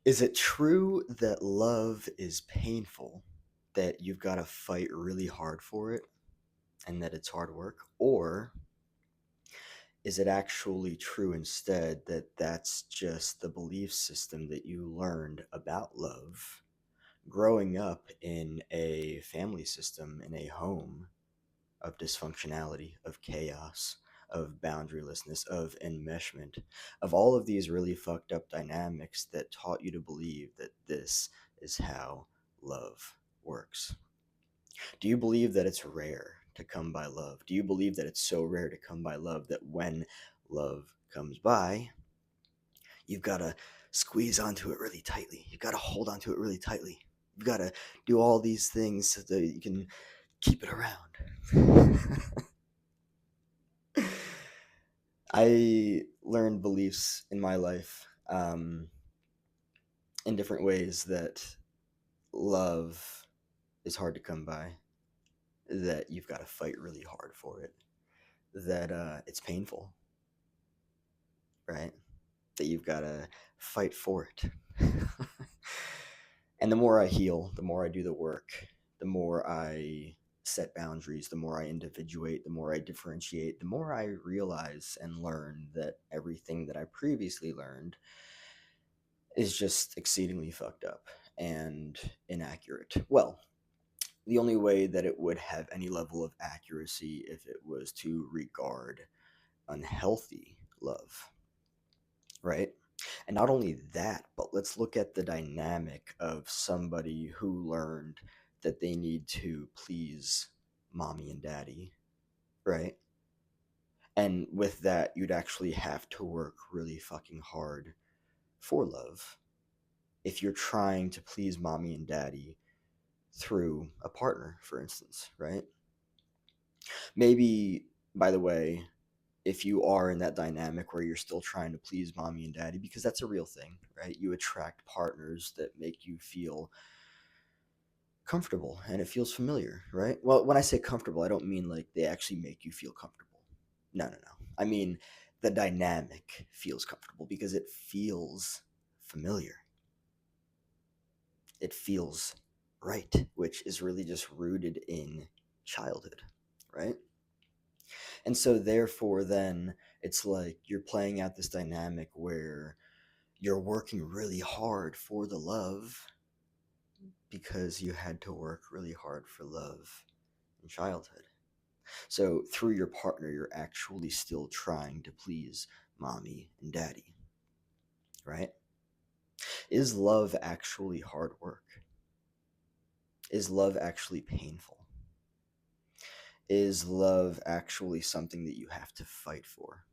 Is it true that love is painful, that you've got to fight really hard for it, and that it's hard work? Or is it actually true instead that that's just the belief system that you learned about love growing up in a family system, in a home of dysfunctionality, of chaos, of boundarylessness, of enmeshment, of all of these really fucked up dynamics that taught you to believe that this is how love works? Do you believe that it's rare to come by love? Do you believe that it's so rare to come by love that when love comes by, you've got to squeeze onto it really tightly? You've got to hold onto it really tightly. You've got to do all these things so that you can keep it around. I learned beliefs in my life in different ways that love is hard to come by, that you've got to fight really hard for it, that it's painful, right? That you've got to fight for it. And the more I heal, the more I do the work, the more I set boundaries, the more I individuate, the more I differentiate, the more I realize and learn that everything that I previously learned is just exceedingly fucked up and inaccurate. Well, the only way that it would have any level of accuracy if it was to regard unhealthy love, right? And not only that, but let's look at the dynamic of somebody who learned that they need to please mommy and daddy, right? And with that, you'd actually have to work really fucking hard for love if you're trying to please mommy and daddy through a partner, for instance, right? Maybe, by the way, if you are in that dynamic where you're still trying to please mommy and daddy, because that's a real thing, right? You attract partners that make you feel comfortable and it feels familiar, right? Well, when I say comfortable, I don't mean like they actually make you feel comfortable. No, no, no. I mean the dynamic feels comfortable because it feels familiar. It feels right, which is really just rooted in childhood, right? And so, therefore, then it's like you're playing out this dynamic where you're working really hard for the love because you had to work really hard for love in childhood. So, through your partner, you're actually still trying to please mommy and daddy, right? Is love actually hard work? Is love actually painful? Is love actually something that you have to fight for?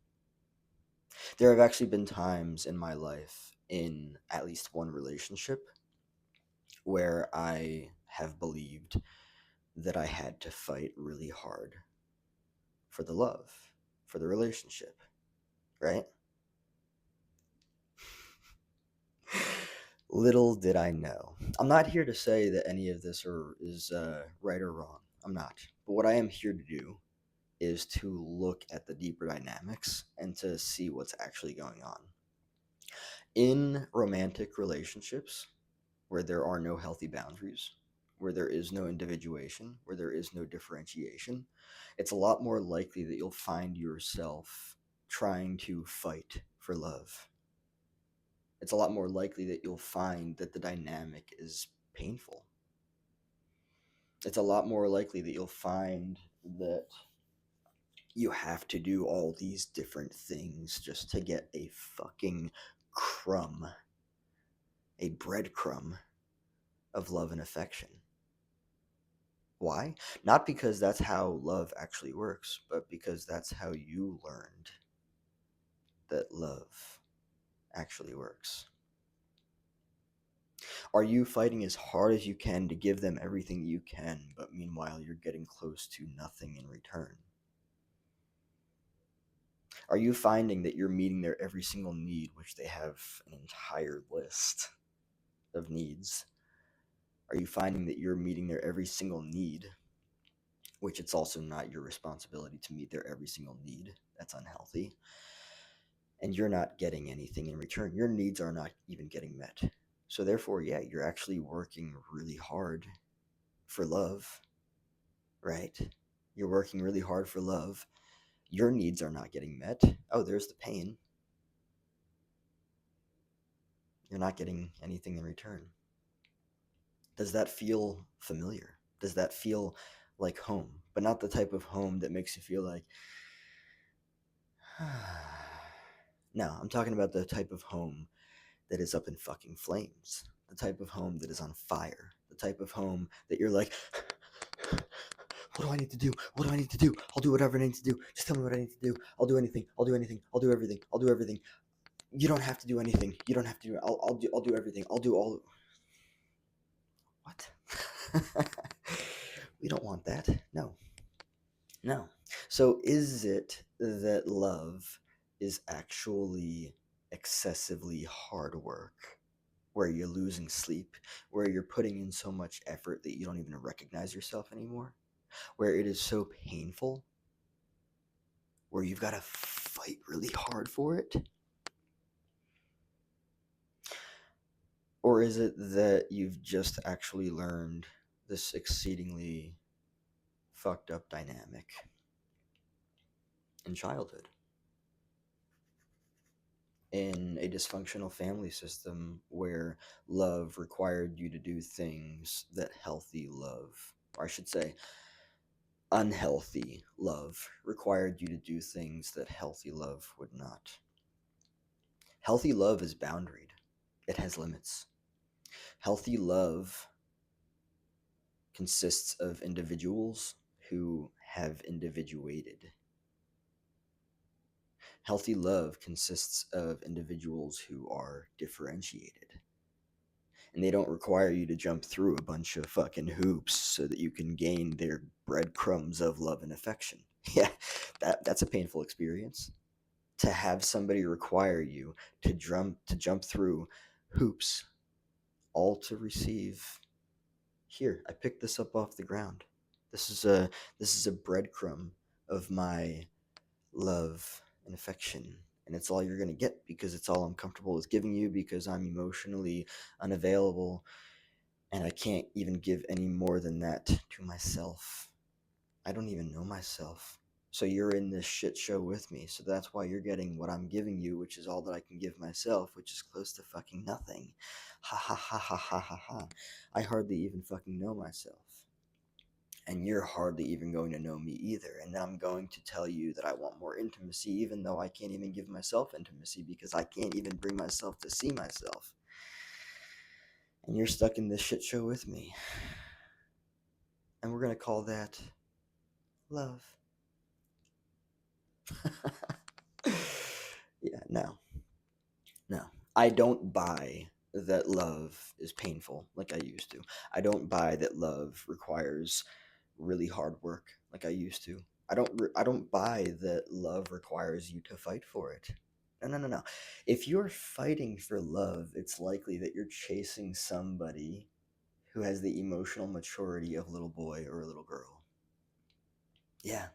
There have actually been times in my life, in at least one relationship, where I have believed that I had to fight really hard for the love, for the relationship, right? Little did I know. I'm not here to say that any of this is right or wrong. I'm not. But what I am here to do is to look at the deeper dynamics and to see what's actually going on. In romantic relationships, where there are no healthy boundaries, where there is no individuation, where there is no differentiation, it's a lot more likely that you'll find yourself trying to fight for love. It's a lot more likely that you'll find that the dynamic is painful. It's a lot more likely that you'll find that you have to do all these different things just to get a fucking crumb, a breadcrumb of love and affection. Why? Not because that's how love actually works, but because that's how you learned that love actually works. Are you fighting as hard as you can to give them everything you can, but meanwhile you're getting close to nothing in return? Are you finding that you're meeting their every single need, which they have an entire list of needs? Are you finding that you're meeting their every single need, which it's also not your responsibility to meet their every single need? That's unhealthy. And you're not getting anything in return. Your needs are not even getting met. So therefore, yeah, you're actually working really hard for love, right? You're working really hard for love. Your needs are not getting met. Oh, there's the pain. You're not getting anything in return. Does that feel familiar? Does that feel like home? But not the type of home that makes you feel like, no, I'm talking about the type of home that is up in fucking flames. The type of home that is on fire. The type of home that you're like, what do I need to do? What do I need to do? I'll do whatever I need to do. Just tell me what I need to do. I'll do anything. I'll do anything. I'll do everything. I'll do everything. You don't have to do anything. You don't have to do. I'll do everything. I'll do all. What? We don't want that. No. No. So is it that love is actually excessively hard work, where you're losing sleep, where you're putting in so much effort that you don't even recognize yourself anymore, where it is so painful, where you've got to fight really hard for it? Or is it that you've just actually learned this exceedingly fucked up dynamic in childhood? In a dysfunctional family system where love required you to do things that healthy love, or I should say, unhealthy love, required you to do things that healthy love would not. Healthy love is boundaried, it has limits. Healthy love consists of individuals who have individuated. Healthy love consists of individuals who are differentiated. And they don't require you to jump through a bunch of fucking hoops so that you can gain their breadcrumbs of love and affection. Yeah, that's a painful experience. To have somebody require you to jump through hoops, all to receive. Here, I picked this up off the ground. This is a breadcrumb of my love and affection, and it's all you're going to get because it's all I'm comfortable with giving you because I'm emotionally unavailable and I can't even give any more than that to myself. I don't even know myself. So you're in this shit show with me, so that's why you're getting what I'm giving you, which is all that I can give myself, which is close to fucking nothing. Ha ha ha ha ha ha ha. I hardly even fucking know myself. And you're hardly even going to know me either. And then I'm going to tell you that I want more intimacy, even though I can't even give myself intimacy because I can't even bring myself to see myself. And you're stuck in this shit show with me. And we're going to call that love. Yeah, no. No. I don't buy that love is painful like I used to. I don't buy that love requires really hard work like I used to. I don't buy that love requires you to fight for it. No, no, no, no. If you're fighting for love, it's likely that you're chasing somebody who has the emotional maturity of a little boy or a little girl. Yeah.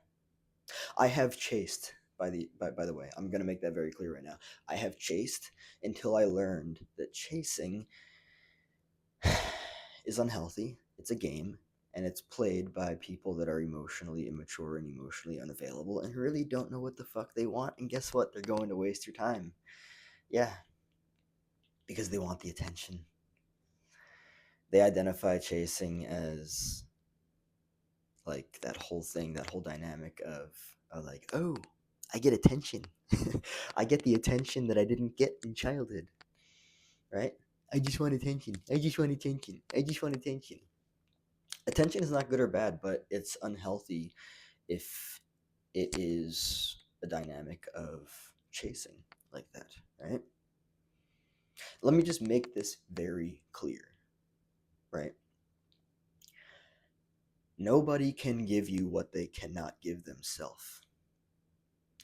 I have chased by the way, I'm gonna make that very clear right now. I have chased until I learned that chasing is unhealthy. It's a game, and it's played by people that are emotionally immature and emotionally unavailable and really don't know what the fuck they want. And guess what? They're going to waste your time. Yeah, because they want the attention. They identify chasing as like that whole thing, that whole dynamic of like, oh, I get attention. I get the attention that I didn't get in childhood, right? I just want attention. I just want attention. I just want attention. Attention is not good or bad, but it's unhealthy if it is a dynamic of chasing like that, right? Let me just make this very clear, right? Nobody can give you what they cannot give themselves.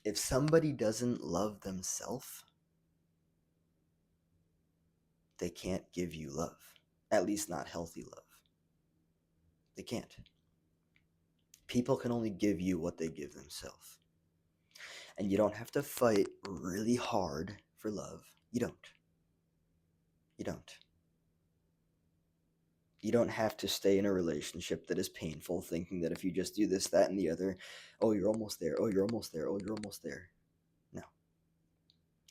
If somebody doesn't love themselves, they can't give you love. At least not healthy love. They can't. People can only give you what they give themselves. And you don't have to fight really hard for love. You don't. You don't. You don't have to stay in a relationship that is painful, thinking that if you just do this, that, and the other, oh, you're almost there, oh, you're almost there, oh, you're almost there. No.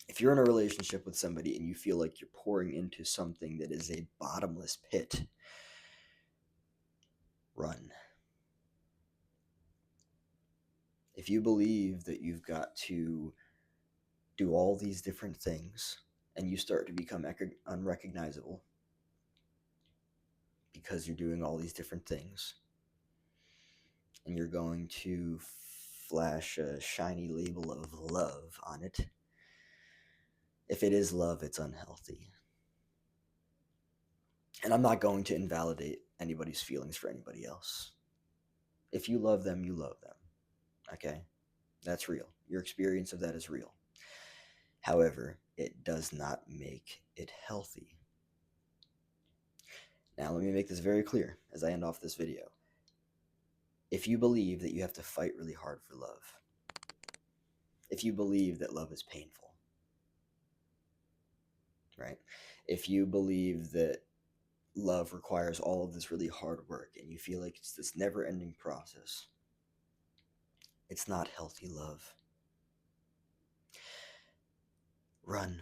If you're in a relationship with somebody and you feel like you're pouring into something that is a bottomless pit, run. If you believe that you've got to do all these different things and you start to become unrecognizable because you're doing all these different things, and you're going to flash a shiny label of love on it, if it is love, it's unhealthy. And I'm not going to invalidate anybody's feelings for anybody else. If you love them, you love them. Okay? That's real. Your experience of that is real. However, it does not make it healthy. Now, let me make this very clear as I end off this video. If you believe that you have to fight really hard for love, if you believe that love is painful, right? If you believe that love requires all of this really hard work and you feel like it's this never-ending process, it's not healthy love. Run.